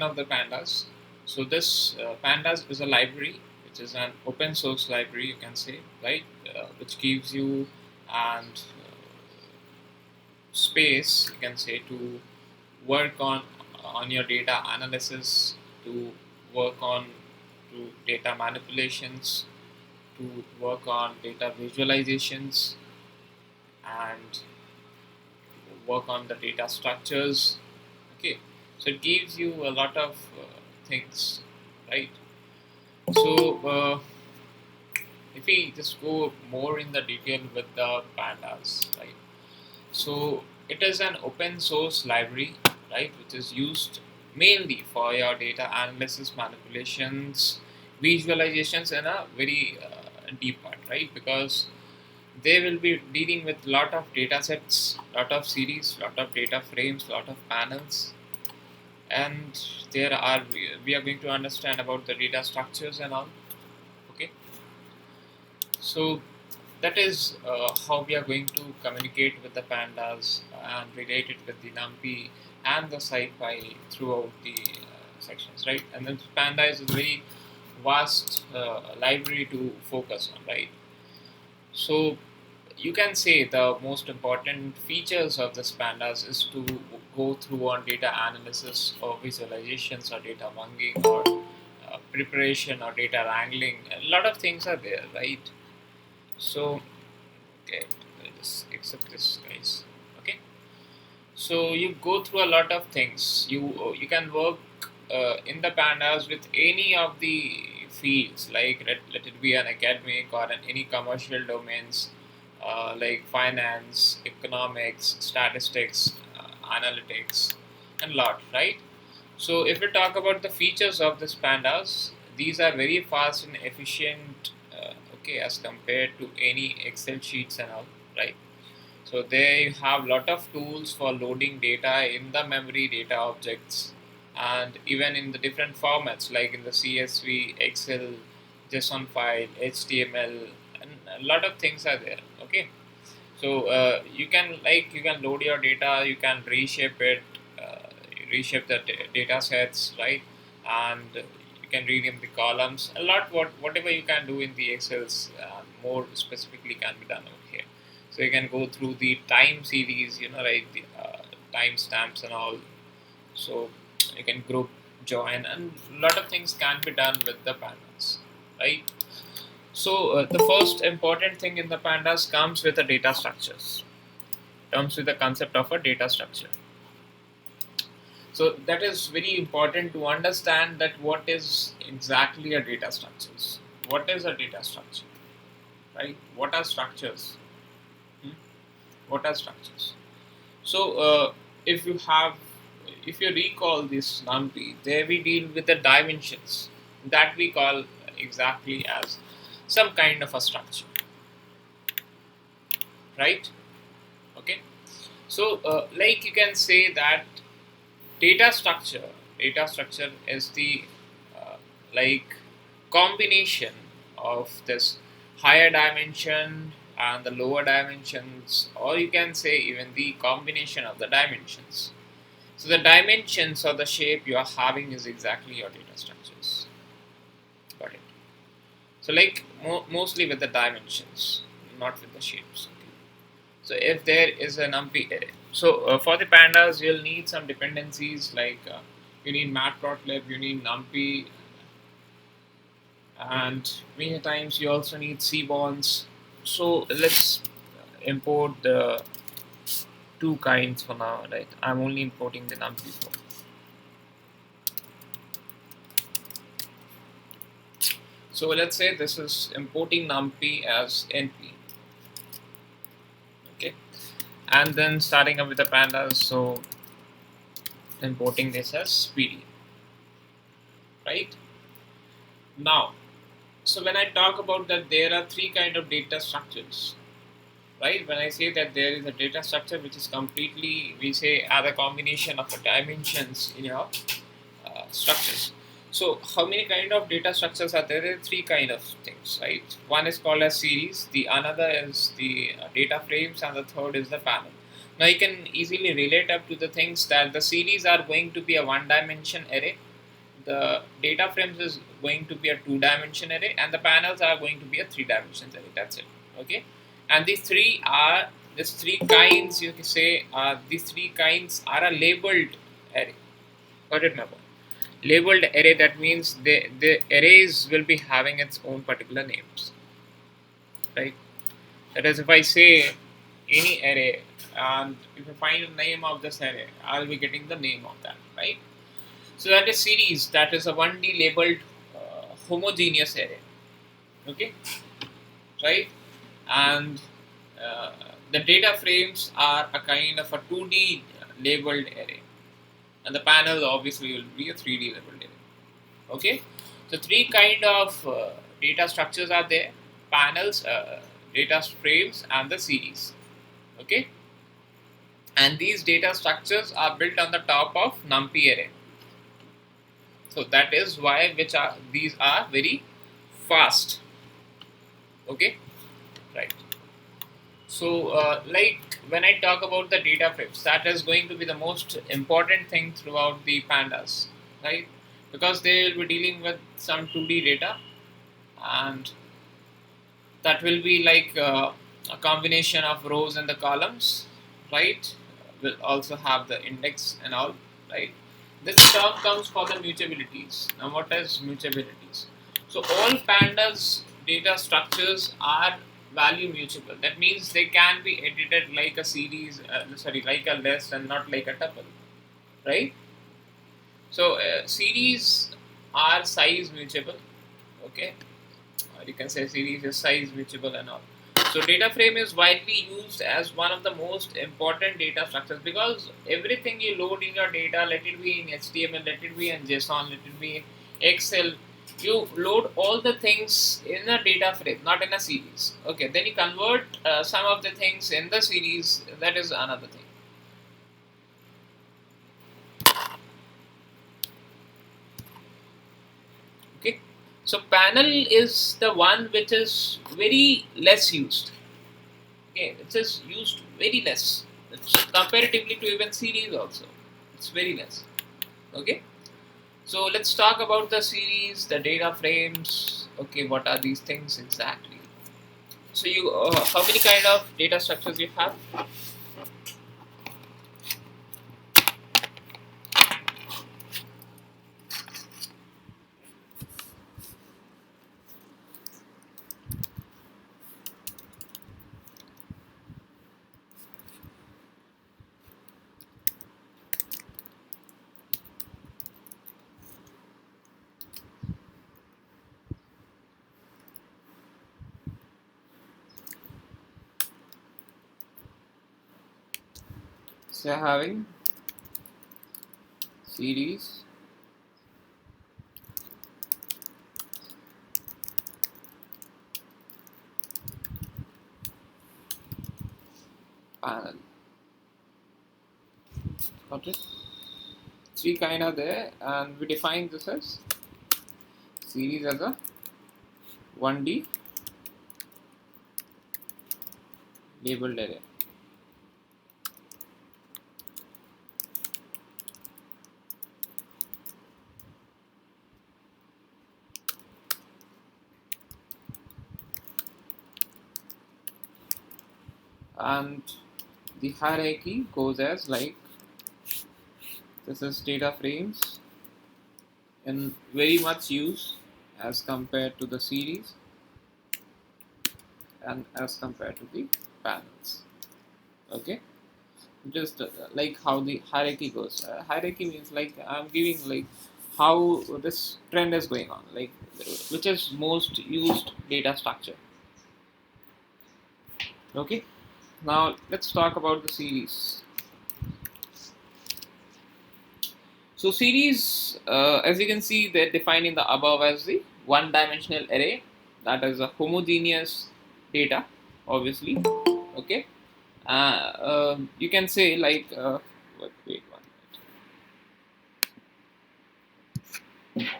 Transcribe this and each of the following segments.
of the pandas. So this pandas is a library, which is an open source library, you can say, right, which gives you and space, you can say, to work on your data analysis, to work on to data manipulations, to work on data visualizations, and work on the data structures. Okay, so it gives you a lot of things, right? So if we just go more in the detail with the pandas, right? So it is an open source library, right, which is used mainly for your data analysis, manipulations, visualizations in a very deep part, right? Because they will be dealing with lot of data sets, lot of series, lot of data frames, lot of panels, and there are we are going to understand about the data structures and all. Okay, so that is how we are going to communicate with the pandas and relate it with the numpy and the scipy throughout the sections, right? And then panda is a very vast library to focus on, right? So you can say the most important features of this pandas is to go through on data analysis or visualizations or data munging or preparation or data wrangling. A lot of things are there, right? So okay, I'll just accept this, guys. Okay, so you go through a lot of things. You can work in the pandas with any of the fields, like let it be an academic or any commercial domains, like finance, economics, statistics, analytics, and lot, right? So if we talk about the features of this pandas, these are very fast and efficient, okay, as compared to any Excel sheets and all, right? So they have lot of tools for loading data in the memory data objects, and even in the different formats like in the CSV, Excel, JSON file, HTML, and a lot of things are there. Okay, so you can load your data, you can reshape it, uh, reshape the data sets, right? And you can rename the columns. A lot whatever you can do in the Excels, more specifically can be done over here. So you can go through the time series, right? The time stamps and all. So you can group, join, and a lot of things can be done with the pandas, right? So the first important thing in the pandas comes with the data structures. Comes with the concept of a data structure. So that is very important to understand that what is exactly a data structures. What is a data structure, right? What are structures? Hmm? What are structures? So if you have, if you recall this NumPy, there we deal with the dimensions that we call exactly as some kind of a structure, right? Okay. So like you can say that data structure data structure is the uh, like combination of this higher dimension and the lower dimensions, or you can say even the combination of the dimensions. So the dimensions or the shape you are having is exactly your data structures. Got it? So like mostly with the dimensions, not with the shapes. Okay. So if there is a numpy array, so for the pandas you'll need some dependencies like you need matplotlib, you need numpy, and many times you also need cbonds. So let's import the two kinds for now, right? I'm only importing the numpy for. So let's say this is importing numpy as np, okay, and then starting up with the pandas, so importing this as pd, right? Now, so when I talk about that, there are three kind of data structures, right? When I say that there is a data structure which is completely, we say, are a combination of the dimensions in your structures. So how many kind of data structures are there? There are three kind of things, right? One is called as series, the another is the data frames, and the third is the panel. Now you can easily relate up to the things that the series are going to be a one dimension array, the data frames is going to be a 2-dimension array, and the panels are going to be a 3-dimension array. That's it. Okay, and these three kinds, you can say, these three kinds are a labeled array. Got it, my boy? Labeled array, that means the arrays will be having its own particular names, right? That is, if I say any array, and if I find the name of this array, I'll be getting the name of that, right? So that is series. That is a 1D labeled homogeneous array. Okay, right? And uh, the data frames are a kind of a 2D labeled array, and the panel obviously will be a 3D labeled array. Okay, so three kind of data structures are there: panels, data frames, and the series. Okay, and these data structures are built on the top of NumPy array. So that is why these are very fast. Okay, right. So like when I talk about the data frames, that is going to be the most important thing throughout the pandas, right? Because they will be dealing with some 2D data, and that will be like a combination of rows and the columns, right? Will also have the index and all, right? This term comes for the mutabilities. Now, what is mutabilities? So all pandas data structures are value mutable. That means they can be edited like a series, like a list and not like a tuple, right? So series are size mutable, okay? Or you can say series is size mutable and all. So data frame is widely used as one of the most important data structures, because everything you load in your data, let it be in HTML, let it be in JSON, let it be in Excel, you load all the things in a data frame, not in a series. Okay, then you convert some of the things in the series. That is another thing. Okay, so panel is the one which is very less used. Okay, it is used very less. It's comparatively to even series also. It's very less. Okay, so let's talk about the series, the data frames. Okay, what are these things exactly? So how many kind of data structures you have? So having series, panel. Got it? Three kind are there, and we define this as series as a 1D labeled array. And the hierarchy goes as like, this is data frames in very much use as compared to the series and as compared to the panels. Okay, just like how the hierarchy goes. Hierarchy means like I'm giving like how this trend is going on, like which is most used data structure. Okay, now let's talk about the series. So series, as you can see, they're defined in the above as the one-dimensional array, that is a homogeneous data, obviously. Okay, you can say like, wait one minute.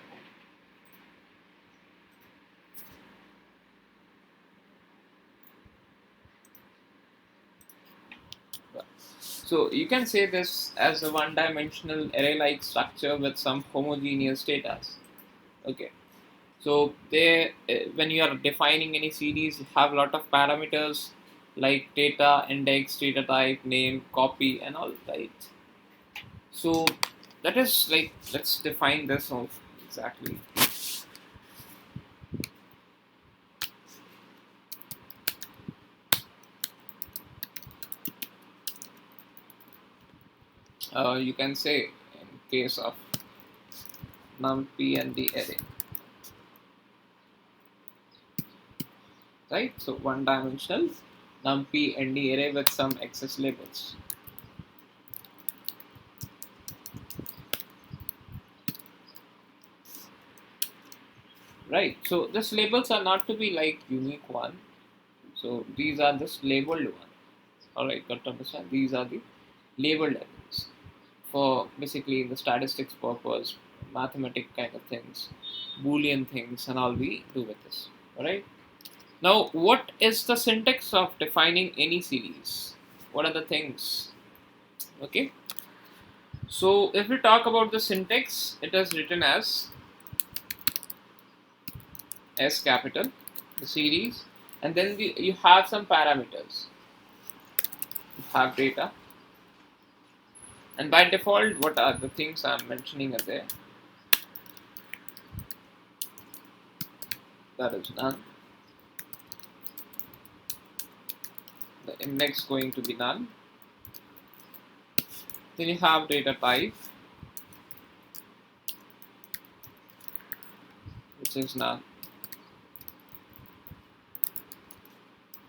So you can say this as a one-dimensional array-like structure with some homogeneous data. Okay. So they, when you are defining any series, you have a lot of parameters like data, index, data type, name, copy, and all, right? So that is like, let's define this off exactly. You can say in case of numpy and the array, right? So one dimensional numpy and the array with some access labels. Right, so these labels are not to be like unique one. So these are just labeled one. Alright, got to understand. These are the labeled elements for basically the statistics purpose, mathematic kind of things, Boolean things, and all we do with this. Alright. Now, what is the syntax of defining any series? What are the things? Okay. So if we talk about the syntax, it is written as S capital, the series, and then you have some parameters. You have data, and by default, what are the things I'm mentioning are there? That is none. The index going to be none. Then you have data type, which is none.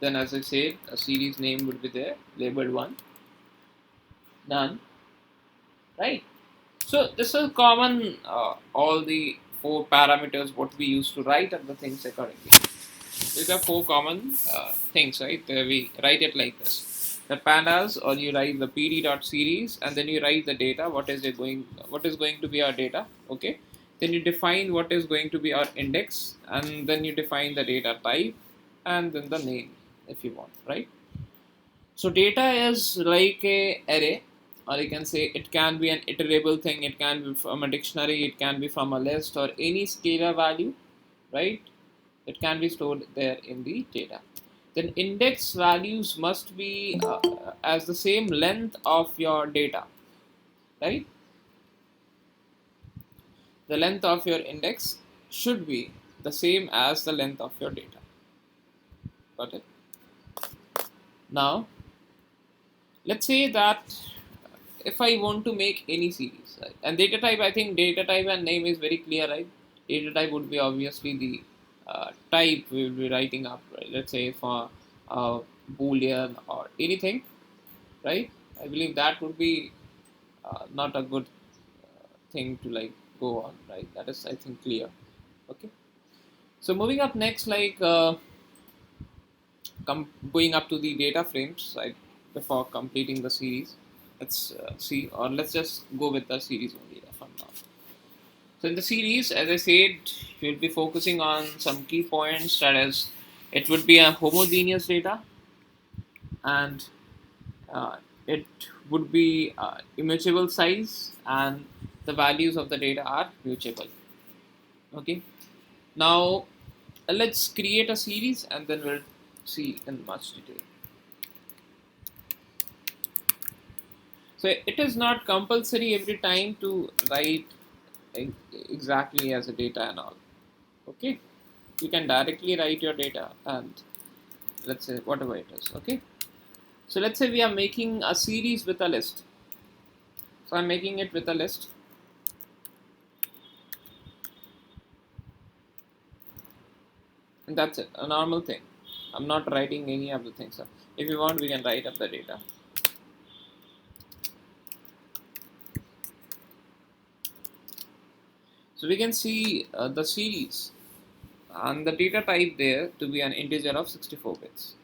Then, as I said, a series name would be there, labeled one, none. Right. So this is common. All the four parameters what we used to write are the things accordingly. These are four common things, right? We write it like this: the pandas, or you write the pd dot series, and then you write the data. What is going to be our data? Okay. Then you define what is going to be our index, and then you define the data type, and then the name if you want, right? So data is like a array, or you can say it can be an iterable thing. It can be from a dictionary. It can be from a list or any scalar value, right? It can be stored there in the data. Then index values must be as the same length of your data, right? The length of your index should be the same as the length of your data. Got it? Now, let's say that if I want to make any series, right? And data type, I think data type and name is very clear, right? Data type would be obviously the type we will be writing up, right? Let's say for Boolean or anything, right? I believe that would be not a good thing to like go on, right? That is, I think, clear. Okay. So moving up next, like going up to the data frames, right? Before completing the series, let's see, or let's just go with the series only from now. So in the series, as I said, we'll be focusing on some key points. That is, it would be a homogeneous data, and uh, it would be immutable size, and the values of the data are mutable. Okay. Now let's create a series, and then we'll see in much detail. So it is not compulsory every time to write exactly as a data and all. Okay, you can directly write your data, and let's say whatever it is. Okay, so let's say we are making a series with a list. So I'm making it with a list, and that's it, a normal thing. I'm not writing any of the things. So if you want, we can write up the data. So we can see the series and the data type there to be an integer of 64 bits.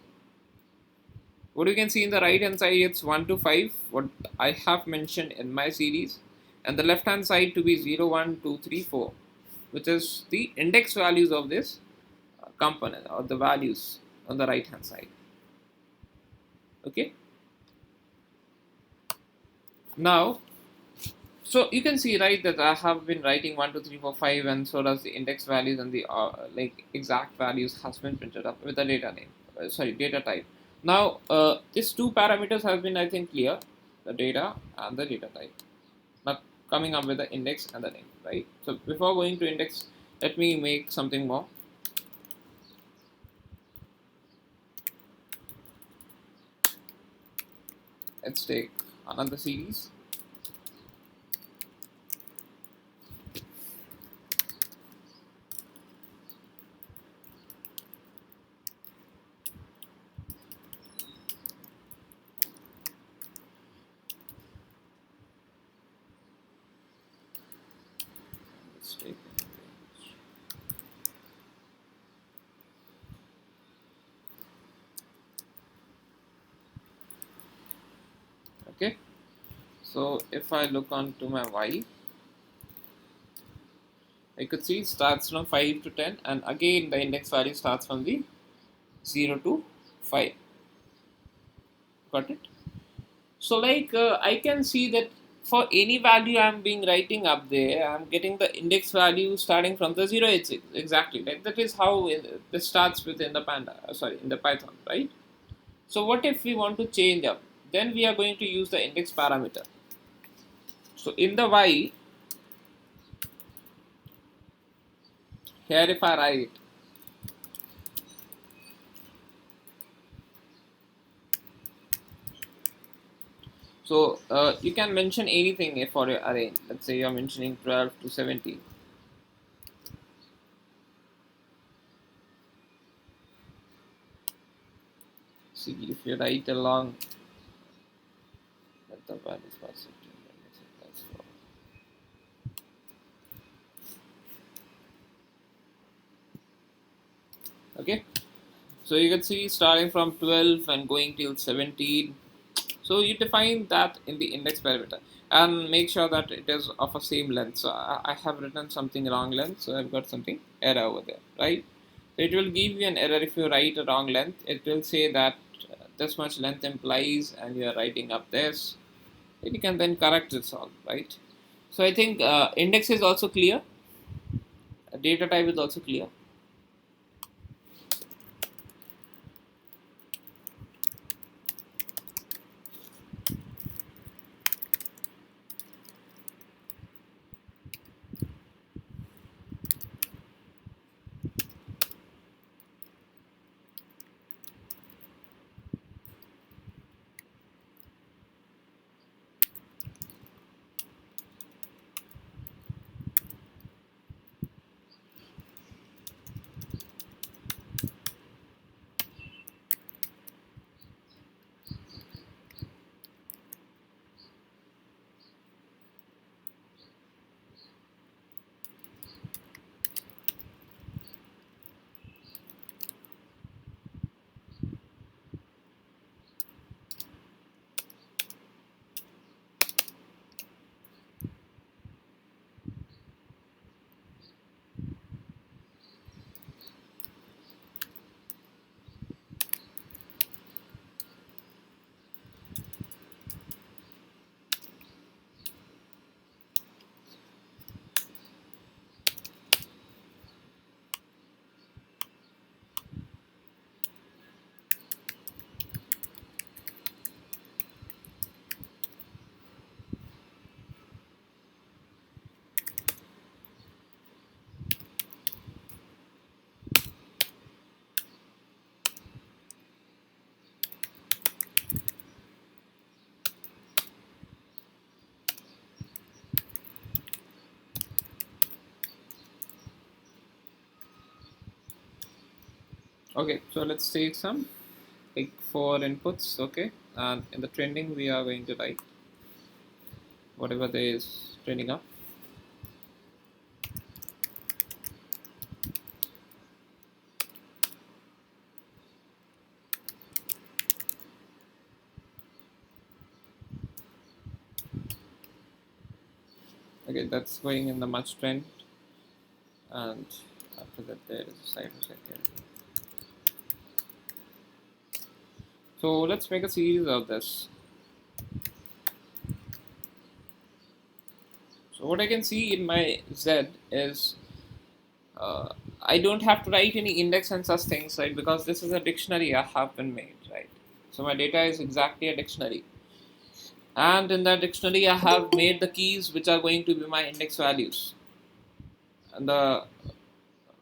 What you can see in the right hand side, it's 1 to 5, what I have mentioned in my series, and the left hand side to be 0, 1, 2, 3, 4, which is the index values of this component, or the values on the right hand side. Okay. Now, so you can see, right, that I have been writing 1 2 3 4 5, and so does the index values, and the like exact values has been printed up with the data name, sorry, data type. Now these two parameters have been, I think, clear, the data and the data type. Now coming up with the index and the name, right? So before going to index, let me make something more. Let's take another series. Let's take okay. So if I look onto my y, I could see it starts from 5 to 10, and again the index value starts from the 0 to 5. Got it? So like I can see that for any value I'm being writing up there, I'm getting the index value starting from the 086. Exactly. Like that is how this starts within the Panda, sorry, in the Python, right? So what if we want to change up? Then we are going to use the index parameter. So in the y, here if I write, so you can mention anything for your array. Let's say you're mentioning 12 to 17. See, if you write along, let the values for 17, that's for. Okay, so you can see starting from 12 and going till 17. So you define that in the index parameter and make sure that it is of a same length. So I have written something wrong length, so I've got something error over there, right? So it will give you an error if you write a wrong length. It will say that this much length implies, and you are writing up this. And you can then correct this all, right? So I think index is also clear. Data type is also clear. Okay, so let's take some like 4 inputs. Okay, and in the trending we are going to write whatever there is trending up. Okay, that's going in the much trend, and after that there is a side second. So let's make a series of this. So what I can see in my Z is I don't have to write any index and such things, right? Because this is a dictionary I have been made, right? So my data is exactly a dictionary, and in that dictionary I have made the keys which are going to be my index values, and the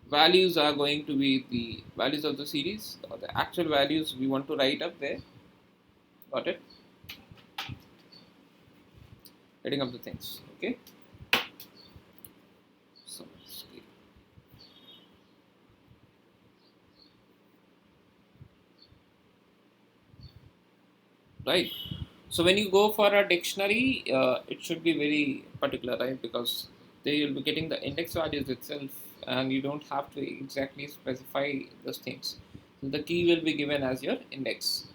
values are going to be the values of the series or the actual values we want to write up there. Got it? Writing up the things. Okay. So let's see. Right. So when you go for a dictionary, it should be very particular, right? Because they will be getting the index values itself, and you don't have to exactly specify those things. So the key will be given as your index.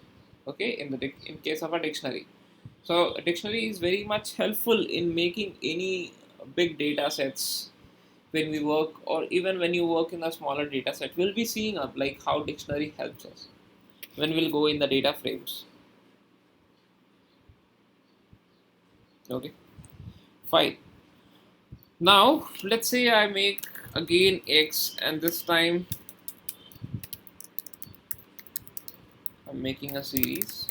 Okay, in case of a dictionary. So a dictionary is very much helpful in making any big data sets when we work, or even when you work in a smaller data set. We'll be seeing up like how dictionary helps us when we'll go in the data frames. Okay, fine. Now let's say I make again X, and this time I'm making a series.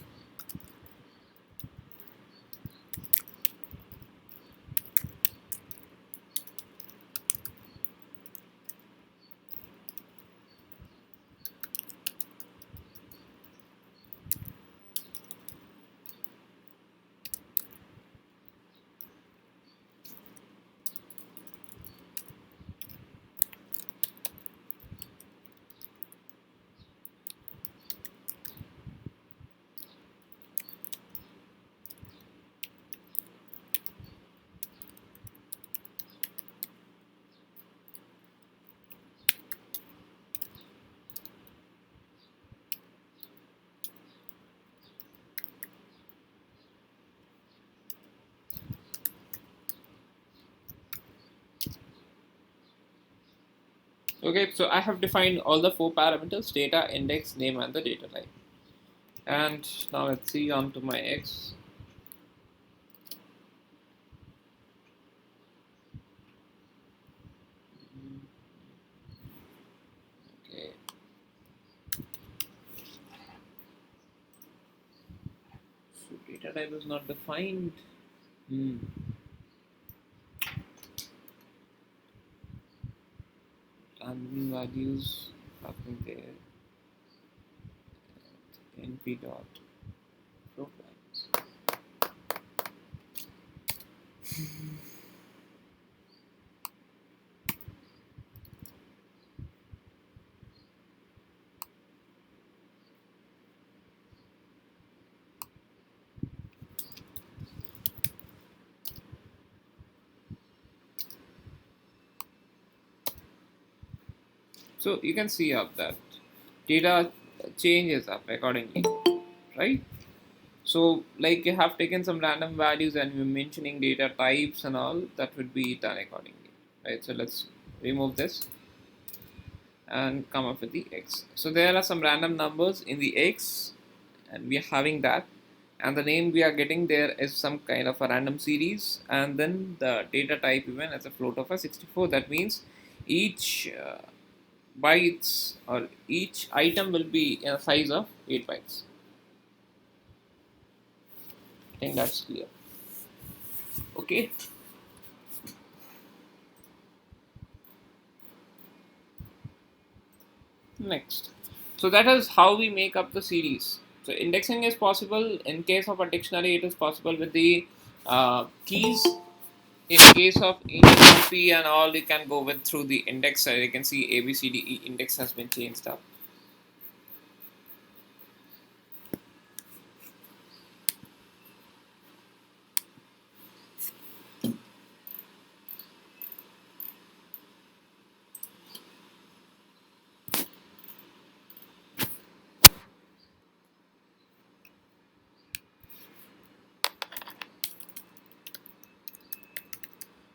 Okay, so I have defined all the four parameters: data, index, name, and the data type. And now let's see onto my X. Okay. So data type is not defined. Hmm. And values have been there. Np dot profiles. So you can see up that data changes up accordingly, right? So like you have taken some random values and you're mentioning data types and all, that would be done accordingly, right? So let's remove this and come up with the X. So there are some random numbers in the X, and we are having that, and the name we are getting there is some kind of a random series, and then the data type even as a float of a 64. That means each bytes or each item will be in a size of 8 bytes. I think that's clear. Okay. Next. So that is how we make up the series. So indexing is possible. In case of a dictionary, it is possible with the keys. In case of NLP and all, you can go with through the index. You can see A B C D E index has been changed up.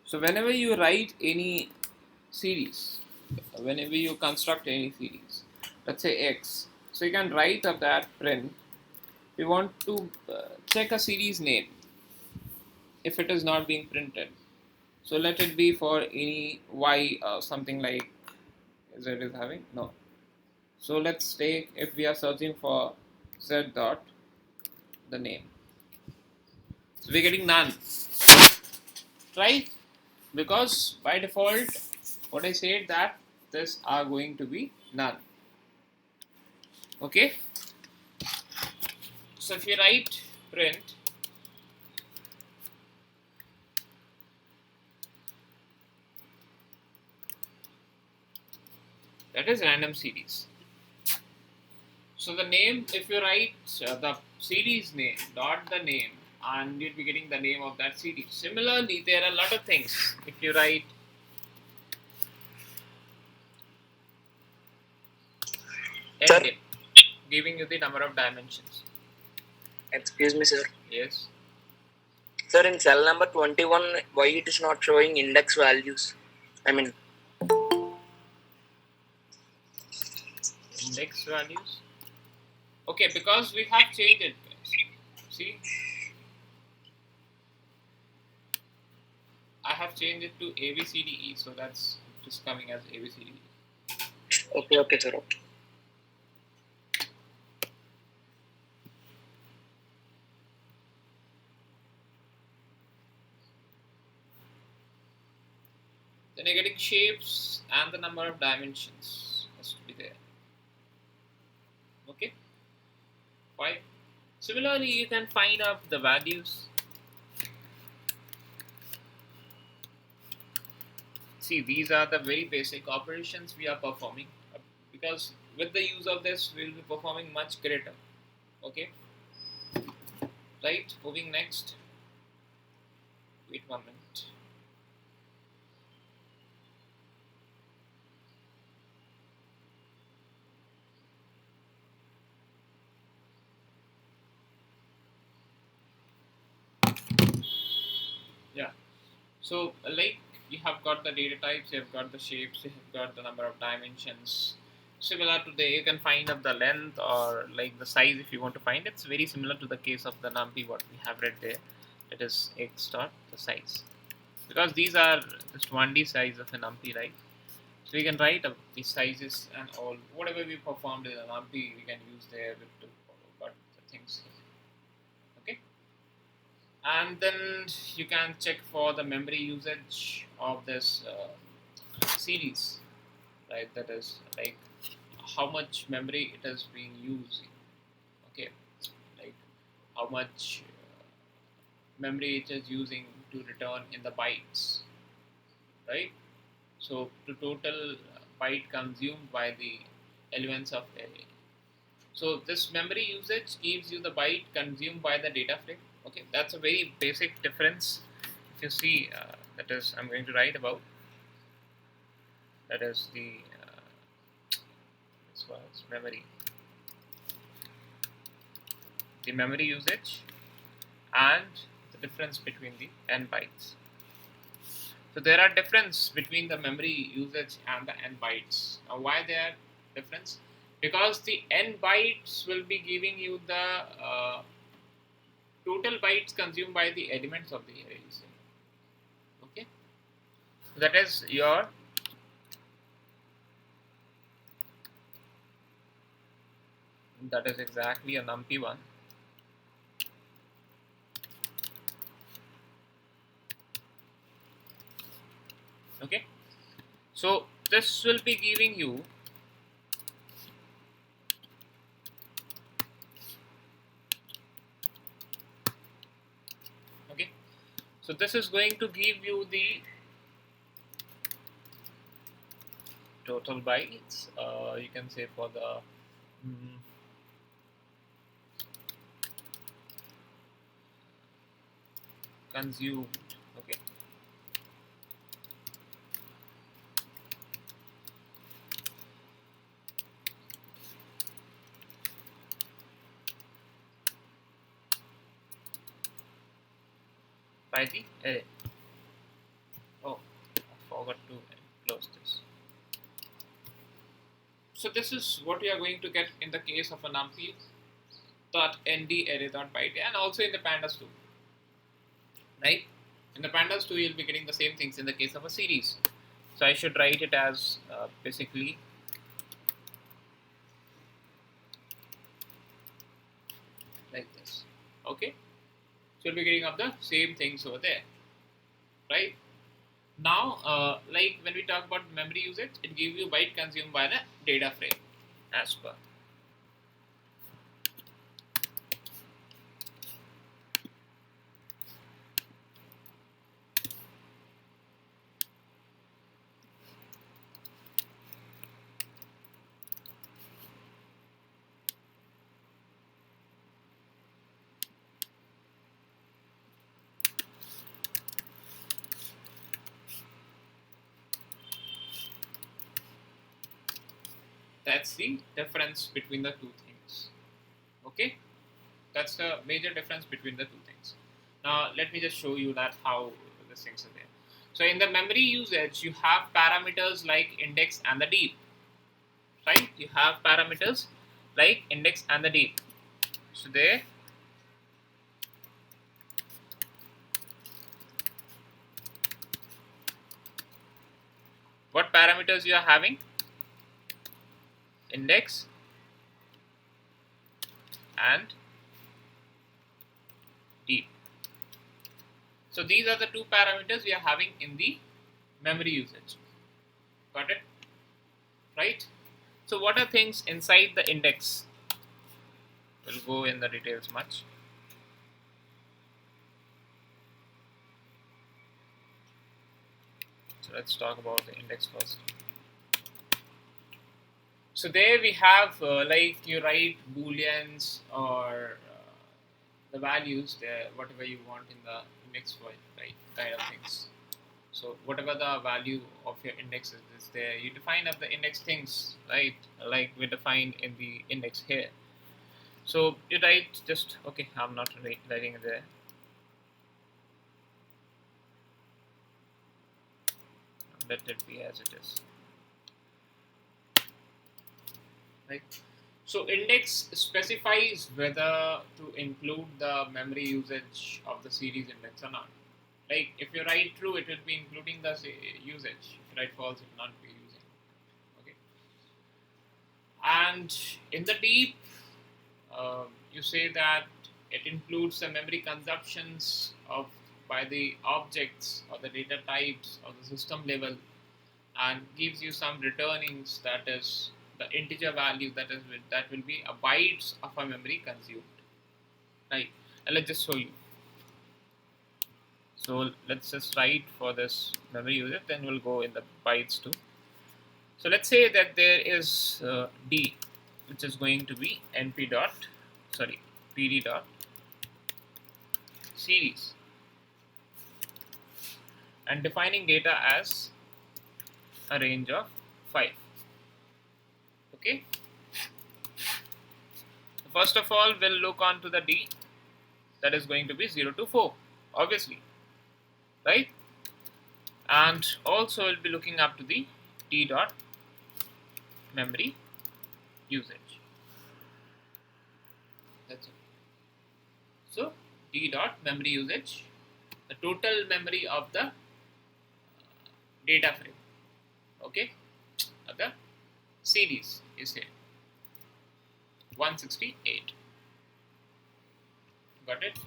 So whenever you write any series, whenever you construct any series, let's say X, so you can write up that print. We want to check a series name if it is not being printed. So let it be for any y something like z is having no. So let's take, if we are searching for z dot the name, so we're getting none, right? Because by default what I said that this are going to be none. Okay, so if you write print that is random series, so the name, if you write the series name dot the name, and you'll be getting the name of that series. Similarly, there are a lot of things. If you write Sir, end, giving you the number of dimensions. excuse me, sir. Yes. Sir, in cell number 21, why it is not showing index values? I mean, Index values. Okay, because we have changed it, guys. See, I have changed it to ABCDE, so that's just coming as ABCDE. okay, sir. Okay. Then you're getting shapes and the number of dimensions has to be there. Okay, fine. Similarly, you can find out the values. See, these are the very basic operations we are performing, because with the use of this, we'll be performing much greater. Okay, right? Moving next. Wait 1 minute. Yeah. So, like, you have got the data types, you have got the shapes, you have got the number of dimensions. Similar to the, you can find up the length or like the size if you want to find. It's very similar to the case of the numpy what we have read there. It is x dot the size, because these are just 1D size of an numpy, right? So we can write up the sizes and all whatever we performed in an numpy we can use there to follow what the things. Okay. And then you can check for the memory usage of this series, right? That is like how much memory it is being used. Okay, like how much memory it is using to return in the bytes, right? So to total byte consumed by the elements of array. So this memory usage gives you the byte consumed by the data frame. Okay, that's a very basic difference. If you see, that is I'm going to write about. That is the this was memory. The memory usage and the difference between the n bytes. So there are difference between the memory usage and the n bytes. Now why they are difference? Because the n bytes will be giving you the total bytes consumed by the elements of the array. Okay, that is your that is exactly a numpy one. Okay, so this will be giving you okay. So this is going to give you the total bytes. You can say for the consumed. Okay, by the array. Oh, I forgot to close this. So this is what we are going to get in the case of a numpy dot nd array dot byte, and also in the pandas too, right? In the pandas too, you'll be getting the same things in the case of a series. So I should write it as basically like this. Okay, so you'll be getting up the same things over there, right? Now, like when we talk about memory usage, it gives you byte consumed by the data frame as per. That's the difference between the two things. Okay, that's the major difference between the two things. Now, let me just show you that how the things are there. So, in the memory usage, you have parameters like index and the deep, right? You have parameters like index and the deep. So, there, what parameters you are having? Index and deep. So these are the two parameters we are having in the memory usage. Got it? Right? So what are things inside the index? We'll go in the details much. So let's talk about the index first. So there we have like you write booleans or the values there, whatever you want in the index file, right? Kind of things. So whatever the value of your index is there, you define up the index things, right? Like we define in the index here. So you write just, okay, I'm not writing it there. Let it be as it is. Right. So index specifies whether to include the memory usage of the series index or not. Like if you write true, it will be including the usage. If you write false, it will not be using. Okay. And in the deep, you say that it includes the memory consumptions of by the objects or the data types of the system level, and gives you some returnings, that is the integer value that will be a bytes of a memory consumed, right? And let's just show you. So let's just write for this memory user, then we'll go in the bytes too. So let's say that there is d, which is going to be pd dot series, and defining data as a range of 5. Okay. First of all, we'll look on to the d, that is going to be 0 to 4, obviously, right? And also we'll be looking up to the d dot memory usage. That's it. So d dot memory usage, the total memory of the data frame, okay, of the series is here, 168. Got it?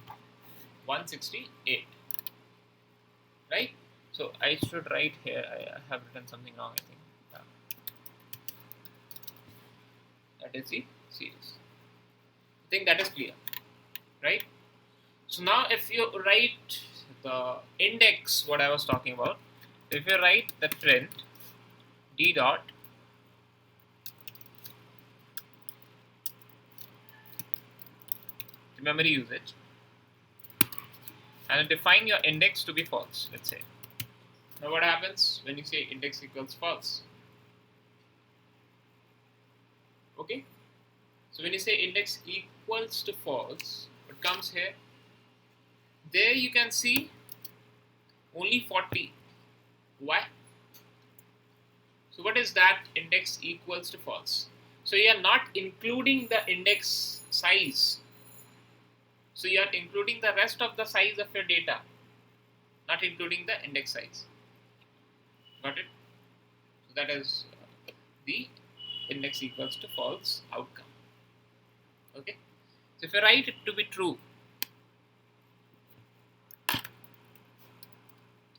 168, right? So I should write here, I have written something wrong, I think. That is the series. I think that is clear, right? So now if you write the index, what I was talking about, if you write the print d dot the memory usage, and define your index to be false, let's say. Now what happens when you say index equals false? Okay, so when you say index equals to false, what comes here? There you can see only 40. Why? So what is that index equals to false? So you are not including the index size. So you are including the rest of the size of your data. not including the index size. Got it? So that is the index equals to false outcome. Okay. So if you write it to be true, so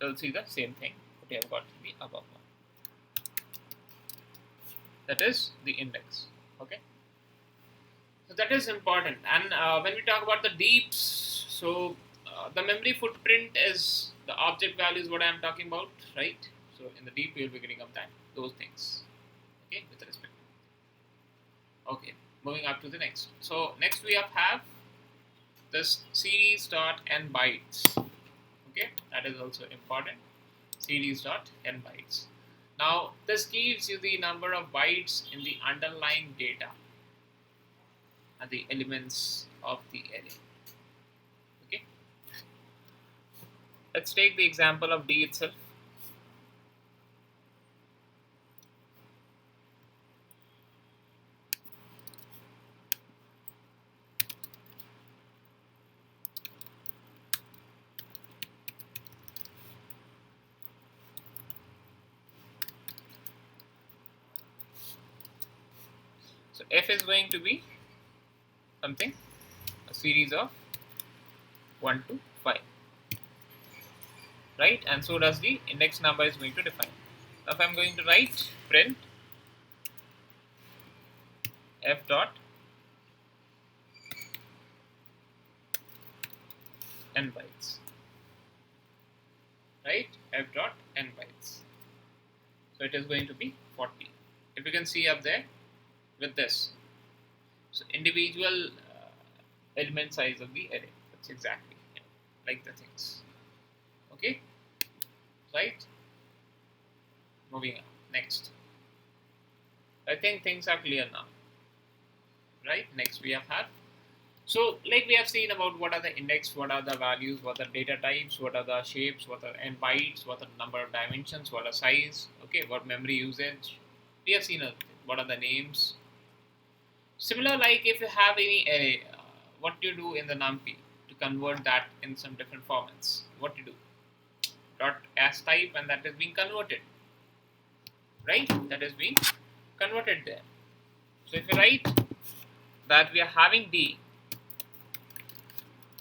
you'll see the same thing what you have got in the above one. That is the index. Okay. So that is important. And when we talk about the deeps, so the memory footprint is the object value is what I am talking about, right? So in the deep, we will be getting up that those things. Okay, with respect. Okay, moving up to the next. So next we have this series dot n bytes. Okay, that is also important. Series dot n bytes. Now this gives you the number of bytes in the underlying data and the elements of the array. Okay, let's take the example of D itself. So f is going to be something, a series of 1 to 5, right? And so does the index number is going to define. Now if I'm going to write print f dot n bytes, right? F dot n bytes. So it is going to be 40. If you can see up there with this, so individual element size of the array. That's exactly like the things. Okay, right? Moving on. Next. I think things are clear now, right? Next we have had. So like we have seen about what are the index, what are the values, what are data types, what are the shapes, what are n bytes, what are the number of dimensions, what are size, okay, what memory usage. We have seen what are the names. Similar like if you have any array, what do you do in the NumPy to convert that in some different formats? What you do? Dot as type and that is being converted, right? That is being converted there. So if you write that we are having D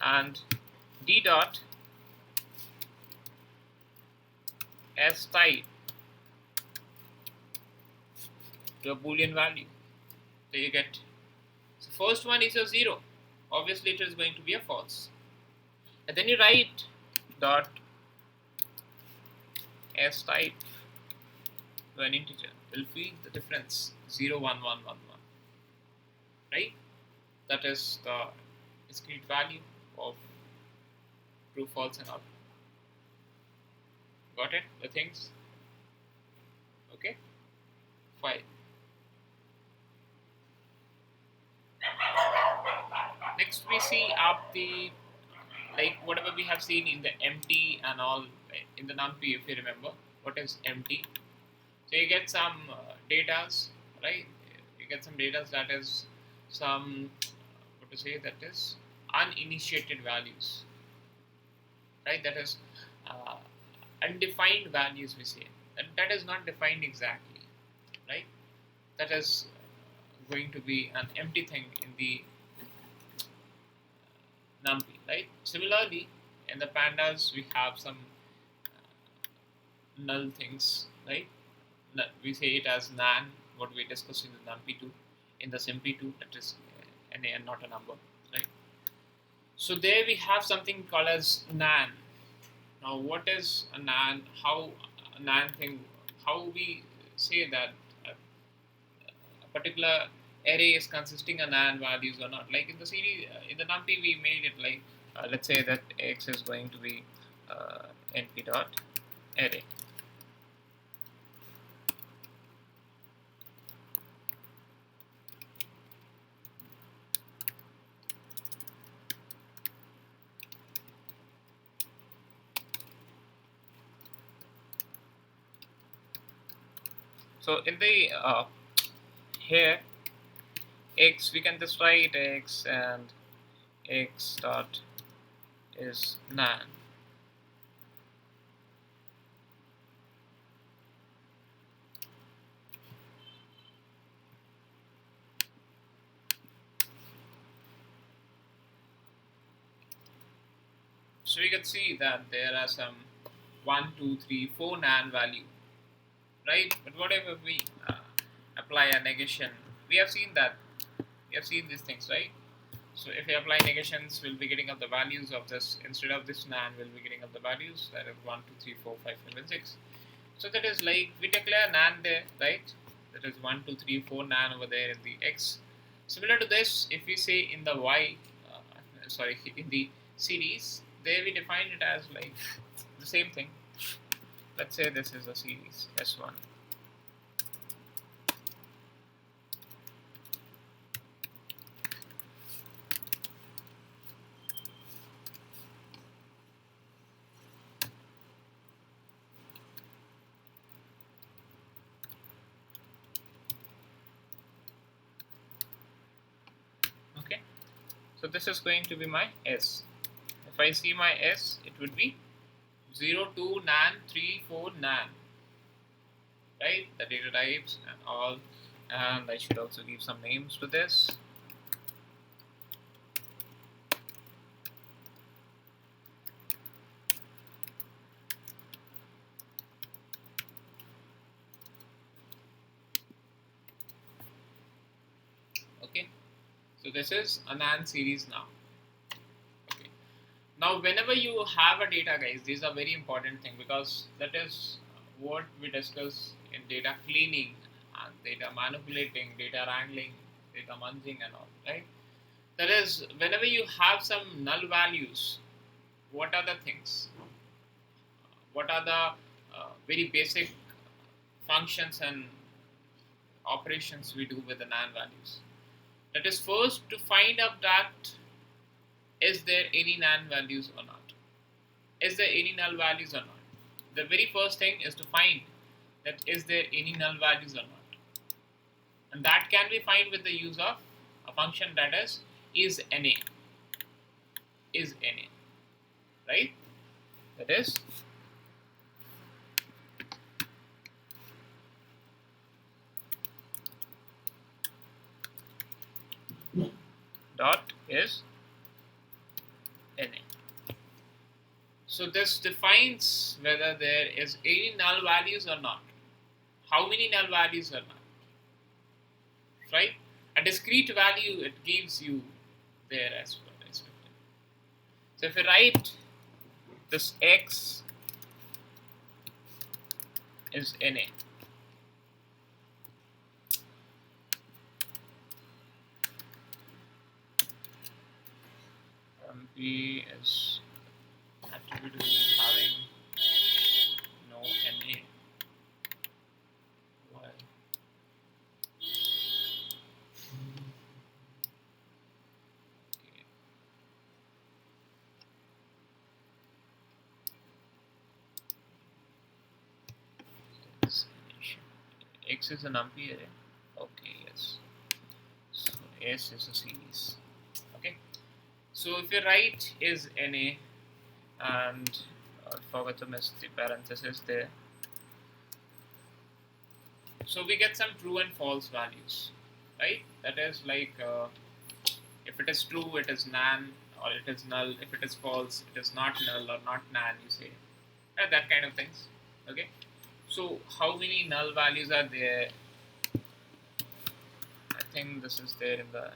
and D dot as type to a boolean value, so you get, so first one is a 0, obviously it is going to be a false, and then you write dot as type to an integer, will feed the difference 0 1 1 1 1, right? That is the discrete value of true, false, and all. Got it? The things. Okay. Fine. Next we see up the, like whatever we have seen in the empty and all in the NumPy, if you remember what is empty. So you get some datas, right? You get some datas that is some, what to say, that is uninitiated values, right? That is uh, undefined values, we say. That is not defined exactly, right? That is going to be an empty thing in the NumPy, right? Similarly, in the pandas, we have some null things, right? We say it as nan, what we discussed in the NumPy2, in the SIMPy2, that is NA and not a number, right? So there we have something called as nan. Now, what is a nan? How a nan thing? How we say that a particular array is consisting of nan values or not? Like in the series, in the NumPy, we made it like let's say that x is going to be np dot array. So in the here x, we can just write x and x dot is nan. So we can see that there are some 1, 2, 3, 4 NaN value, right? But whatever we apply a negation, we have seen that, we have seen these things, right? So if we apply negations, we'll be getting up the values of this. Instead of this NaN, we'll be getting up the values that is 1, 2, 3, 4, 5, 7, 6. So that is like we declare NaN there, right? That is 1, 2, 3, 4 NaN over there in the X. Similar to this, if we say in the Y, in the series, there we define it as like the same thing. Let's say this is a series S1. Okay, so this is going to be my S. If I see my S, it would be 0, 2 NaN, 3, 4 NaN, right? The data types and all. And I should also give some names to this. Okay, so this is a NaN series now. Okay, now whenever you have a data, guys, these are very important thing, because that is what we discuss in data cleaning and data manipulating, data wrangling, data munging and all, right? That is, whenever you have some null values, what are the things? What are the very basic functions and operations we do with the NaN values? That is, first to find out that is there any NaN values or not? Is there any null values or not? The very first thing is to find that is there any null values or not. And that can be found with the use of a function that is NA. Is NA. Right? That is dot is NA. So this defines whether there is any null values or not. How many null values or not. Right? A discrete value it gives you there as well. So if you write this X is NA. P is attribute having no NA. Why? X is an NP array. Okay, yes. So S is a series. Okay. So if you write is NA and forgot to miss the parenthesis there. So we get some true and false values, right? That is like if it is true, it is NaN, or it is null. If it is false, it is not null or not NaN, you say. That kind of things. Okay. So how many null values are there? I think this is there in the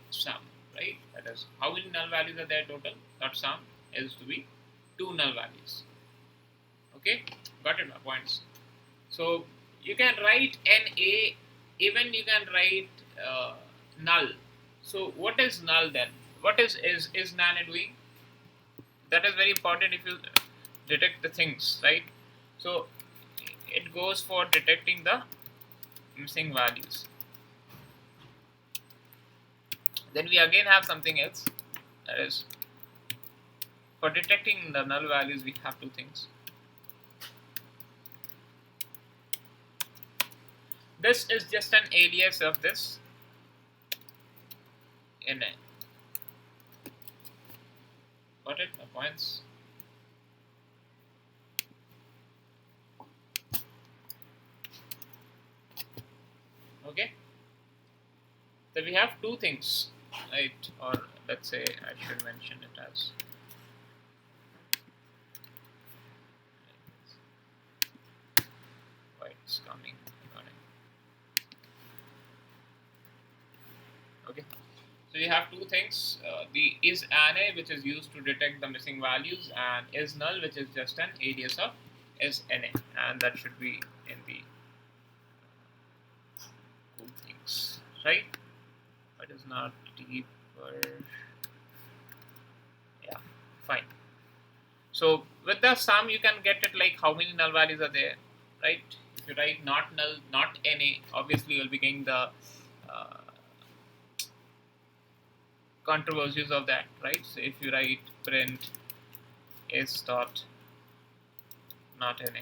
sum, right? That is how many null values are there total. That sum is to be 2 null values. Okay, got it, my points. So you can write NA, even you can write null. So what is null then? What is NaN doing? That is very important if you detect the things, right? So it goes for detecting the missing values. Then we again have something else, that is for detecting the null values we have two things. This is just an alias of this NA. Got it? The points. Okay. So we have two things, right? Or let's say I should mention it as Okay, so you have two things: the is ANA, which is used to detect the missing values, and is null, which is just an alias of is NA, and that should be in the cool things, right? But is not deeper. Yeah, fine. So with the sum, you can get it like how many null values are there, right? If you write not null, not NA, obviously you'll be getting the uh, controversies of that, right? So if you write print is dot not NA,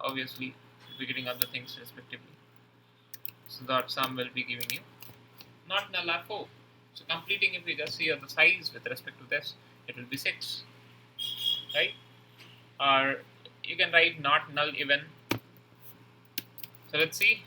obviously you'll be getting other things respectively. So dot sum will be giving you not null are 4. So completing, if we just see the size with respect to this, it will be 6, right? Or you can write not null even. So let's see.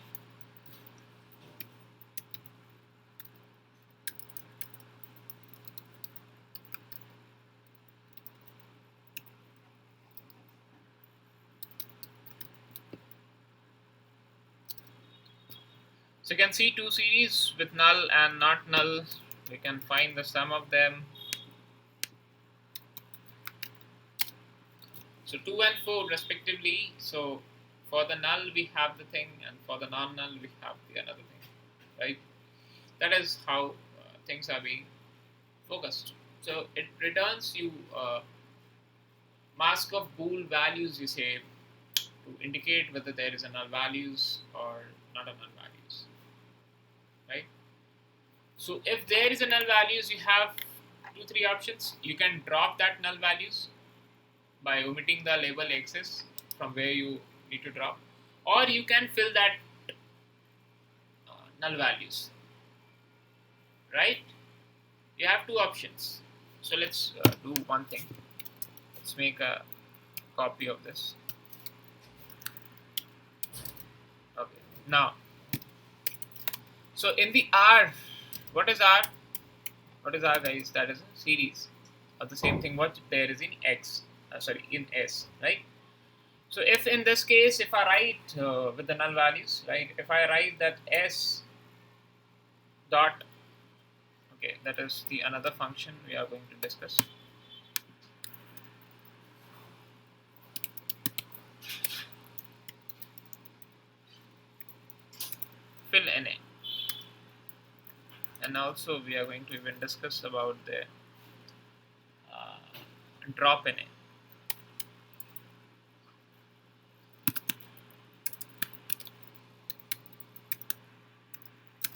So you can see two series with null and not null. We can find the sum of them. So 2 and 4 respectively. So for the null we have the thing, and for the non-null we have the another thing, right? That is how things are being focused. So it returns you mask of bool values, you say, to indicate whether there is a null values or not a null values, right? So if there is a null values, you have three options. You can drop that null values by omitting the label access from where you need to drop, or you can fill that null values, right? You have two options. So let's do one thing. Let's make a copy of this. Okay. Now, so in the R, what is R? What is R, guys? That is a series of the same thing what there is in X. Sorry, in S, right? So if in this case, if I write with the null values, right? If I write that S dot, okay, that is the another function we are going to discuss. Fill NA, and also we are going to even discuss about the drop NA.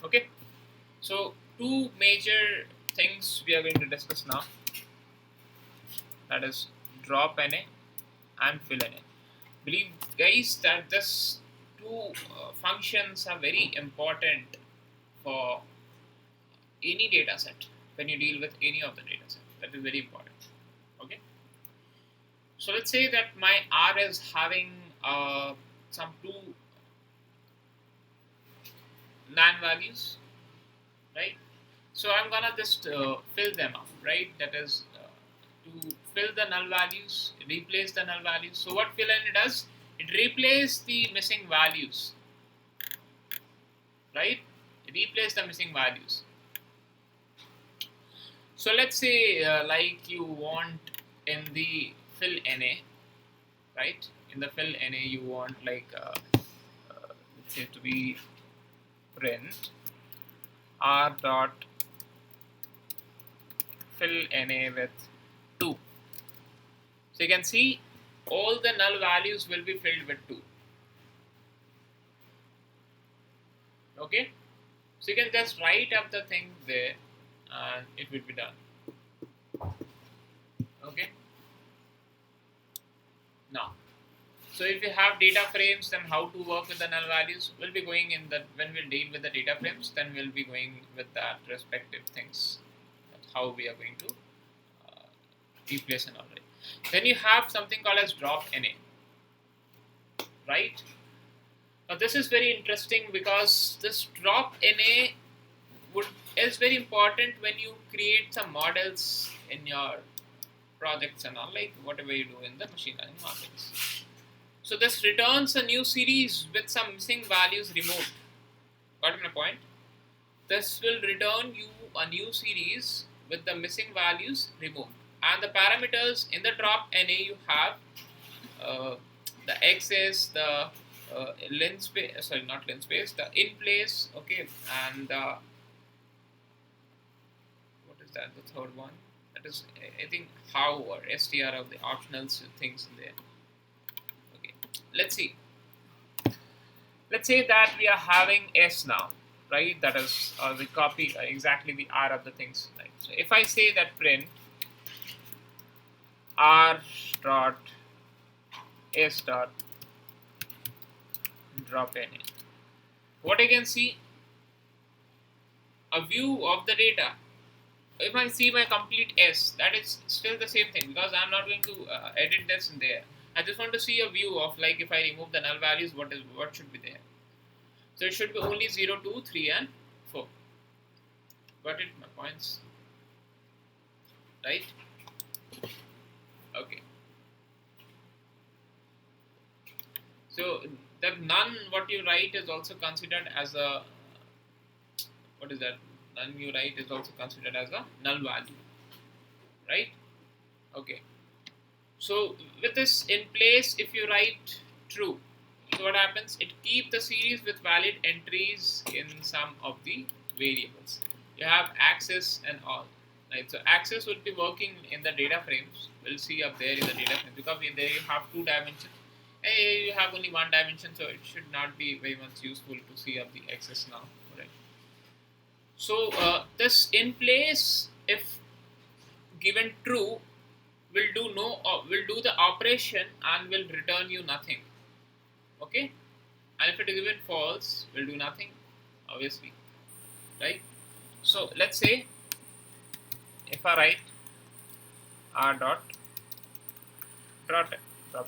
Okay, so two major things we are going to discuss now. That is drop NA and fill NA. Believe, guys, that this two functions are very important for any data set when you deal with any of the data set. That is very important. Okay. So let's say that my R is having some two NaN values, right? So I'm gonna just fill them up, right? That is to fill the null values, replace the null values. So what fill NA does? It replaces the missing values, right? Replace the missing values. So let's say like you want in the fill NA, right? In the fill NA you want like let's say to be print R dot fill NA with 2. So you can see all the null values will be filled with 2. Okay, so you can just write up the thing there and it will be done. Okay, now, so if you have data frames, then how to work with the null values? We'll be going in that when we'll deal with the data frames, then we'll be going with that respective things. That's how we are going to replace an array. Then you have something called as drop NA, right? Now this is very interesting because this drop NA is very important when you create some models in your projects and all, like whatever you do in the machine learning models. So this returns a new series with some missing values removed. Got my point? This will return you a new series with the missing values removed. And the parameters in the drop NA you have uh, the X is the lens space, sorry, not lens space, the in place, okay, and what is that? The third one. That is, I think, how or str of the optional things in there. Okay, let's see. Let's say that we are having S now, right? That is we copy exactly the R of the things. Right? So if I say that print R dot S dot drop in, what I can see a view of the data. If I see my complete S, that is still the same thing because I'm not going to edit this in there. I just want to see a view of like if I remove the null values, what should be there. So it should be only 0, 2, 3, and 4. Got it? My points, right? Okay. So the none what you write is also considered as a, what is that? None you write is also considered as a null value, right? Okay. So with this in place, if you write true, so what happens? It keeps the series with valid entries in some of the variables. You have access and all, right? So access will be working in the data frames. We'll see up there in the data frame because there you have 2 dimensions. You have only 1 dimension, so it should not be very much useful to see up the access now, right? So this in place, if given true, will do no will do the operation and will return you nothing. Okay, and if it is given false, will do nothing, obviously, right? So let's say if I write r dot drop na,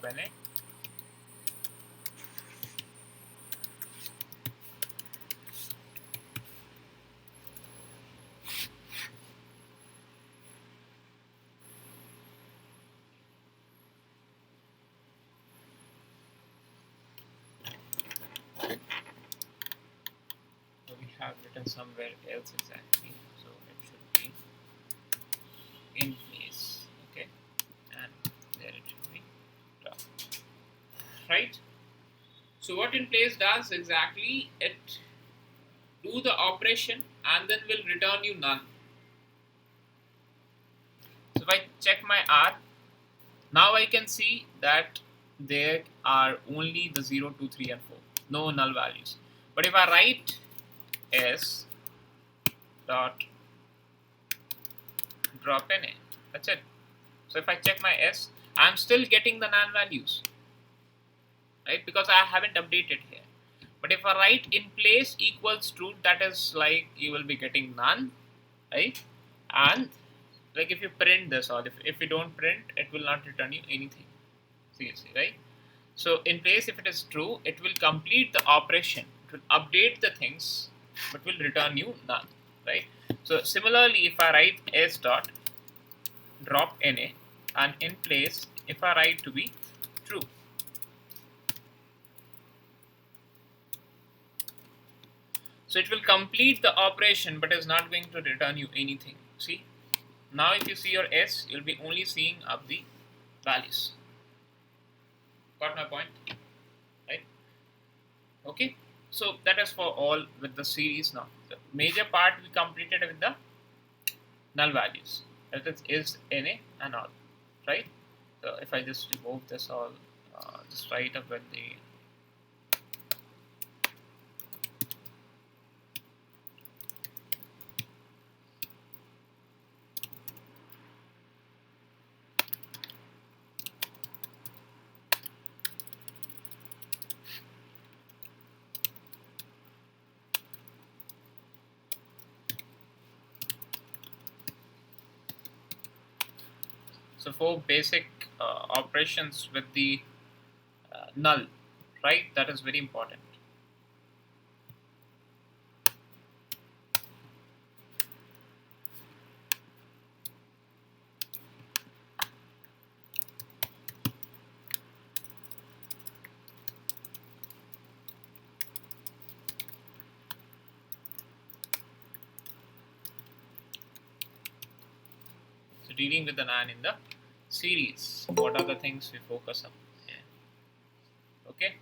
so we have written somewhere else exactly, so it should be in place, okay, and there it should be drop, right? So what in place does exactly, it do the operation and then will return you none. So if I check my R, now I can see that there are only the 0, 2, 3, and 4, no null values. But if I write S dot drop NA, that's it. So if I check my S, I'm still getting the null values, right? Because I haven't updated here. But if I write in place equals true, that is like you will be getting none, right? And like if you print this, or if you don't print, it will not return you anything. Seriously, right? So in place, if it is true, it will complete the operation. It will update the things, but will return you none, right? So similarly, if I write s dot drop na, and in place, if I write to be true, so it will complete the operation, but is not going to return you anything. See, now if you see your s, you'll be only seeing up the values. Got my point, right? Okay, so that is for all with the series. Now the major part we completed with the null values, that is na and all, right? So if I just remove this all, just write up with the so for basic operations with the null, right? That is very important. dealing with an AND in the series. What are the things we focus on? Yeah. Okay.